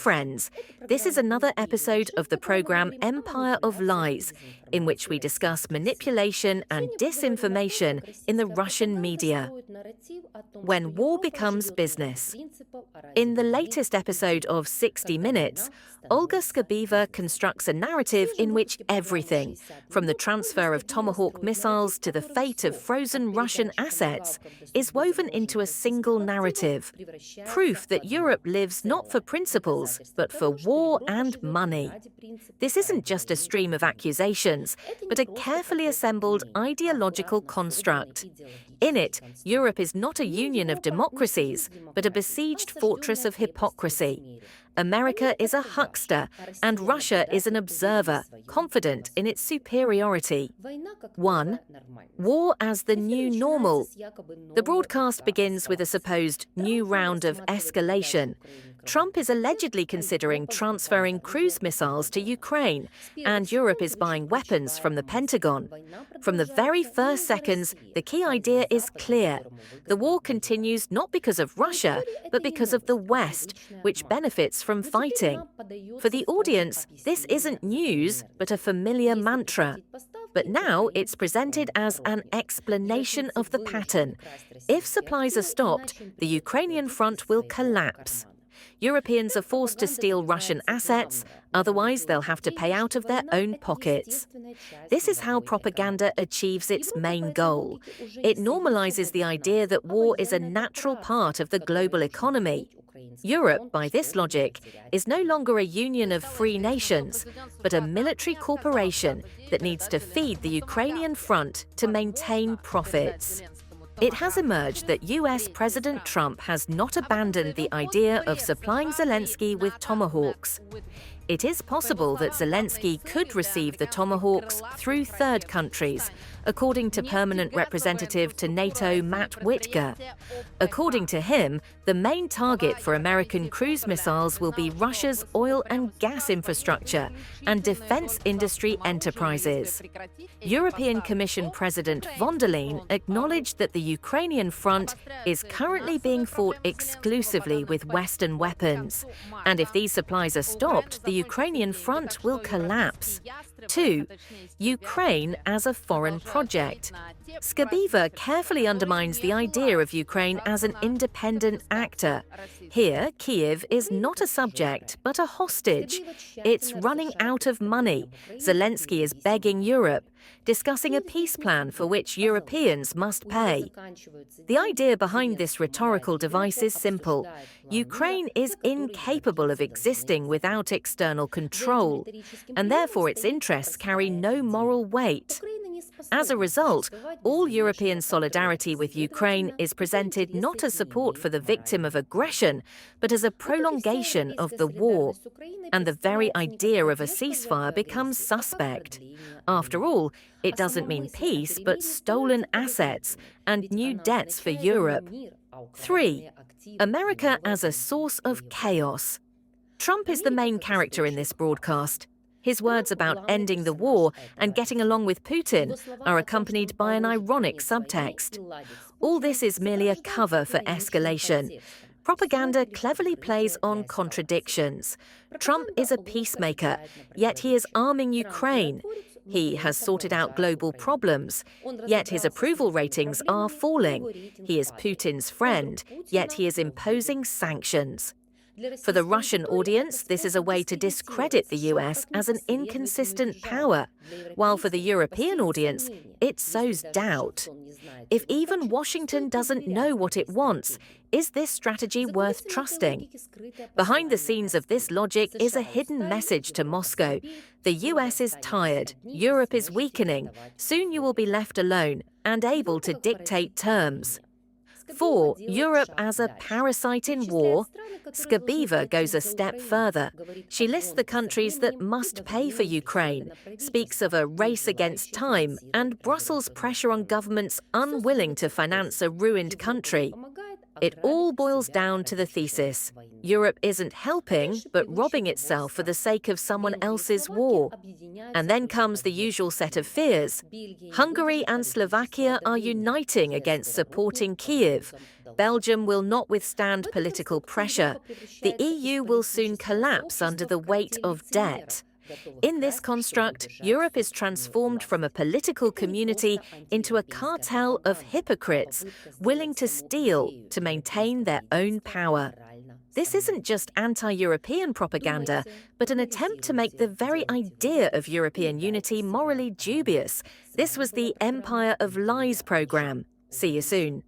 friends. This is another episode of the program Empire of Lies, in which we discuss manipulation and disinformation in the Russian media. When war becomes business. In the latest episode of 60 Minutes, Olga Skabeeva constructs a narrative in which everything, from the transfer of Tomahawk missiles to the fate of frozen Russian assets, is woven into a single narrative. Proof that Europe lives not for principles, but for war and money. This isn't just a stream of accusations, but a carefully assembled ideological construct. In it, Europe is not a union of democracies, but a besieged fortress of hypocrisy. America is a huckster, and Russia is an observer, confident in its superiority. 1. War as the new normal. The broadcast begins with a supposed new round of escalation. Trump is allegedly considering transferring cruise missiles to Ukraine, and Europe is buying weapons from the Pentagon. From the very first seconds, the key idea is clear. The war continues not because of Russia, but because of the West, which benefits from fighting. For the audience, this isn't news, but a familiar mantra. But now it's presented as an explanation of the pattern. If supplies are stopped, the Ukrainian front will collapse. Europeans are forced to steal Russian assets, otherwise they'll have to pay out of their own pockets. This is how propaganda achieves its main goal. It normalizes the idea that war is a natural part of the global economy. Europe, by this logic, is no longer a union of free nations, but a military corporation that needs to feed the Ukrainian front to maintain profits. It has emerged that US President Trump has not abandoned the idea of supplying Zelenskyy with Tomahawks. It is possible that Zelenskyy could receive the Tomahawks through third countries, according to Permanent Representative to NATO Matt Whitaker. According to him, the main target for American cruise missiles will be Russia's oil and gas infrastructure and defense industry enterprises. European Commission President von der Leyen acknowledged that the Ukrainian front is currently being fought exclusively with Western weapons, and if these supplies are stopped, the Ukrainian front will collapse. 2. Ukraine as a foreign project. Skabeeva carefully undermines the idea of Ukraine as an independent actor. Here, Kyiv is not a subject, but a hostage. It's running out of money. Zelenskyy is begging Europe, discussing a peace plan for which Europeans must pay. The idea behind this rhetorical device is simple. Ukraine is incapable of existing without external control, and therefore its interests carry no moral weight. As a result, all European solidarity with Ukraine is presented not as support for the victim of aggression, but as a prolongation of the war. And the very idea of a ceasefire becomes suspect. After all, it doesn't mean peace, but stolen assets and new debts for Europe. 3. America as a source of chaos. Trump is the main character in this broadcast. His words about ending the war and getting along with Putin are accompanied by an ironic subtext. All this is merely a cover for escalation. Propaganda cleverly plays on contradictions. Trump is a peacemaker, yet he is arming Ukraine. He has sorted out global problems, yet his approval ratings are falling. He is Putin's friend, yet he is imposing sanctions. For the Russian audience, this is a way to discredit the US as an inconsistent power, while for the European audience, it sows doubt. If even Washington doesn't know what it wants, is this strategy worth trusting? Behind the scenes of this logic is a hidden message to Moscow. The US is tired, Europe is weakening, soon you will be left alone and able to dictate terms. 4. Europe as a parasite in war. Skabeeva goes a step further. She lists the countries that must pay for Ukraine, speaks of a race against time, and Brussels' pressure on governments unwilling to finance a ruined country. It all boils down to the thesis: Europe isn't helping, but robbing itself for the sake of someone else's war. And then comes the usual set of fears. Hungary and Slovakia are uniting against supporting Kyiv. Belgium will not withstand political pressure. The EU will soon collapse under the weight of debt. In this construct, Europe is transformed from a political community into a cartel of hypocrites, willing to steal to maintain their own power. This isn't just anti-European propaganda, but an attempt to make the very idea of European unity morally dubious. This was the Empire of Lies program. See you soon.